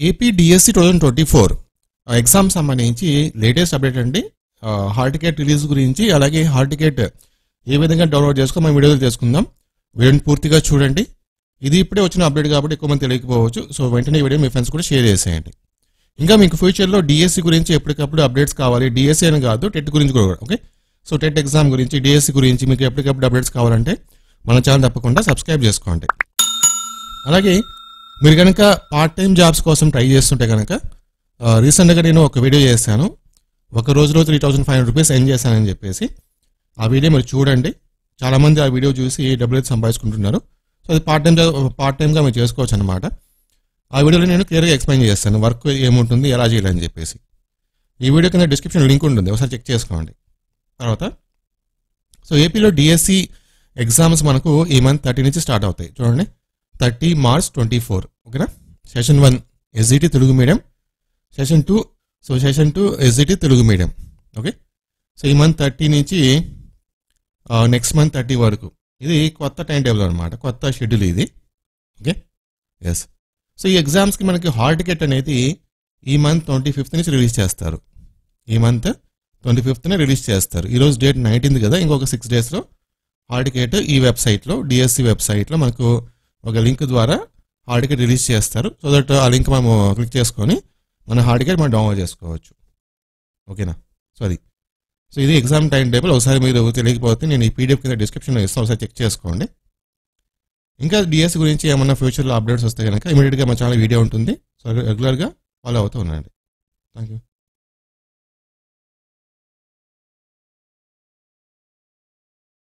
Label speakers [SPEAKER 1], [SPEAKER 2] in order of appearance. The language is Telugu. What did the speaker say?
[SPEAKER 1] ఏపీ డిఎస్సి 2024 ఎగ్జామ్ సంబంధించి లేటెస్ట్ అప్డేట్ అండి. హాల్ టికెట్ రిలీజ్ గురించి, అలాగే హాల్ టికెట్ ఏ విధంగా డౌన్లోడ్ చేసుకో మనం వీడియోలో చేసుకుందాం. వీడియోని పూర్తిగా చూడండి. ఇది ఇప్పుడే వచ్చిన అప్డేట్ కాబట్టి ఎక్కువ మంది తెలియకపోవచ్చు. సో వెంటనే ఈ వీడియో మీ ఫ్రెండ్స్ కూడా షేర్ చేసేయండి. ఇంకా మీకు ఫ్యూచర్లో డిఎస్సి గురించి ఎప్పటికప్పుడు అప్డేట్స్ కావాలి. డిఎస్సి అని కాదు, టెట్ గురించి కూడా. ఓకే, సో టెట్ ఎగ్జామ్ గురించి, డిఎస్సి గురించి మీకు ఎప్పటికప్పుడు అప్డేట్స్ కావాలంటే మన ఛానల్ తప్పకుండా సబ్స్క్రైబ్ చేసుకోండి. అలాగే మీరు కనుక పార్ట్ టైం జాబ్స్ కోసం ట్రై చేస్తుంటే కనుక రీసెంట్గా నేను ఒక వీడియో చేశాను. ఒక రోజులో 3500 రూపీస్ ఎర్న్ చేశానని చెప్పేసి. ఆ వీడియో మీరు చూడండి. చాలామంది ఆ వీడియో చూసి డబ్బులు అయితే సంపాదించుకుంటున్నారు. సో అది పార్ట్ టైంగా మీరు చేసుకోవచ్చు అనమాట. ఆ వీడియోలో నేను క్లియర్గా ఎక్స్ప్లెయిన్ చేస్తాను వర్క్ ఏముంటుంది, ఎలా చేయాలని చెప్పేసి. ఈ వీడియో కింద డిస్క్రిప్షన్ లింక్ ఉంటుంది, ఒకసారి చెక్ చేసుకోండి. తర్వాత సో ఏపీలో డిఎస్సి ఎగ్జామ్స్ మనకు ఈ మంత్ 30 నుంచి స్టార్ట్ అవుతాయి. చూడండి, 30 మార్చ్ 2024. ఓకేనా. Session 1 SGT Telugu medium, session 2 SGT Telugu medium. Okay, so ఈ మంత్ 30 నుంచి నెక్స్ట్ మంత్ 30 వరకు. ఇది కొత్త టైం టేబుల్ అనమాట, కొత్త షెడ్యూల్ ఇది. Okay, yes. సో ఈ ఎగ్జామ్స్కి మనకి హాల్ టికెట్ అనేది ఈ మంత్ 25th నుంచి రిలీజ్ చేస్తారు. ఈ మంత్ 25th రిలీజ్ చేస్తారు. ఈరోజు డేట్ 19th కదా, ఇంకొక 6 డేస్లో హాల్ టికెట్ ఈ వెబ్సైట్లో, డిఎస్సి వెబ్సైట్లో మనకు ఒక లింక్ ద్వారా హాల్ టికెట్ రిలీజ్ చేస్తారు. సో దట్ ఆ లింక్ మనము క్లిక్ చేసుకొని మన హాల్ టికెట్ మనం డౌన్లోడ్ చేసుకోవచ్చు. ఓకేనా. సో ఇది ఎగ్జామ్ టైం టేబుల్. ఒకసారి మీరు తెలియకపోతే నేను ఈ పీడిఎఫ్ కింద డిస్క్రిప్షన్లో ఇస్తాను, ఒకసారి చెక్ చేసుకోండి. ఇంకా డిఎస్సి గురించి ఏమన్నా ఫ్యూచర్లో అప్డేట్స్ వస్తే కనుక ఇమీడియట్గా మా ఛానల్ వీడియో ఉంటుంది. సో రెగ్యులర్గా ఫాలో అవుతూ ఉండండి. Thank you.